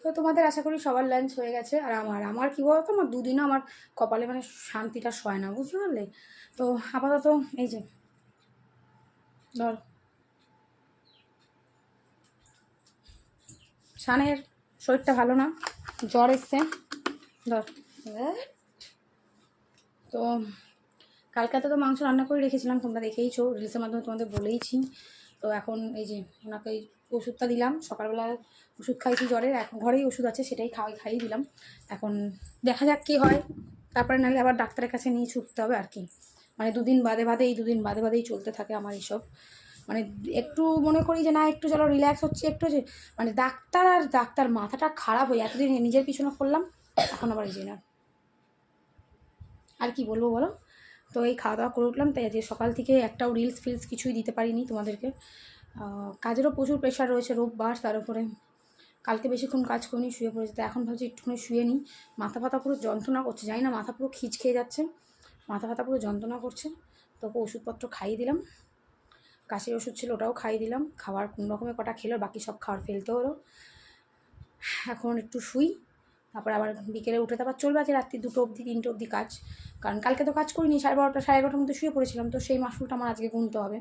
তো তোমাদের আশা করি সবার লাঞ্চ হয়ে গেছে। আর আমার কী বলতো, আমার দুদিনও আমার কপালে মানে শান্তিটা সয় না, বুঝতে পারলে? তো আপাতত এই যে ধর শানের শরীরটা ভালো না, জ্বর এসছে ধর। তো কালকে তো মাংস রান্না করে রেখেছিলাম, তোমরা দেখেইছো, রিলসের মাধ্যমে তোমাদের বলেইছি। তো এখন এই যে ওনাকে এই ওষুধটা দিলাম, সকালবেলা ওষুধ খাইছি জ্বরের, এখন ঘরেই ওষুধ আছে সেটাই খাইয়ে দিলাম। এখন দেখা যাক কী হয়, তারপরে নাহলে আবার ডাক্তারের কাছে নিয়ে ছুটতে হবে আর কি। মানে দুদিন বাদে বাদেই চলতে থাকে আমার এইসব। মানে একটু মনে করি যে না একটু চলো রিল্যাক্স হচ্ছে একটু, যে মানে ডাক্তার মাথাটা খারাপ হয়ে এতদিন নিজের পিছনে করলাম, এখন আবার এই যে না, আর কি বলবো বলো। তো এই খাওয়া দাওয়া করে উঠলাম, তাই যে সকাল থেকে একটাও রিলস কিছুই দিতে পারিনি তোমাদেরকে। কাজেরও প্রচুর প্রেশার রয়েছে, রোববার, তার উপরে কালকে বেশিক্ষণ কাজ করিনি, শুয়ে পড়েছে। তো এখন ভাবছি একটুখানি শুয়ে নিই। মাথা ব্যথা পুরো যন্ত্রণা করছে, জানি না, মাথা পুরো খিচ খেয়ে যাচ্ছে, মাথা ব্যথা পুরো যন্ত্রণা করছে। তো ওষুধপত্র খাইয়ে দিলাম, কাশির ওষুধ ছিল ওটাও খাইয়ে দিলাম, খাবার কোন রকমের কটা খেলো, বাকি সব খাবার ফেলতে হলো। এখন একটু শুই, তারপর আবার বিকেলে উঠে তারপর চলবে আছে রাত্রি 2টো অবধি 3টে অবধি কাজ। কারণ কালকে তো কাজ করিনি, 12:30 11:30 মধ্যে শুয়ে পড়েছিলাম, তো সেই মাসুলটা আমার আজকে গুনতে হবে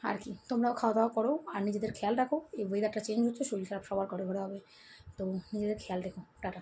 আর কি। তোমরাও খাওয়া দাওয়া করো আর নিজেদের খেয়াল রাখো, এই ওয়েদারটা চেঞ্জ হচ্ছে, শরীর খারাপ সবার ঘরে ঘরে হবে, তো নিজেদের খেয়াল রেখো। টাটা।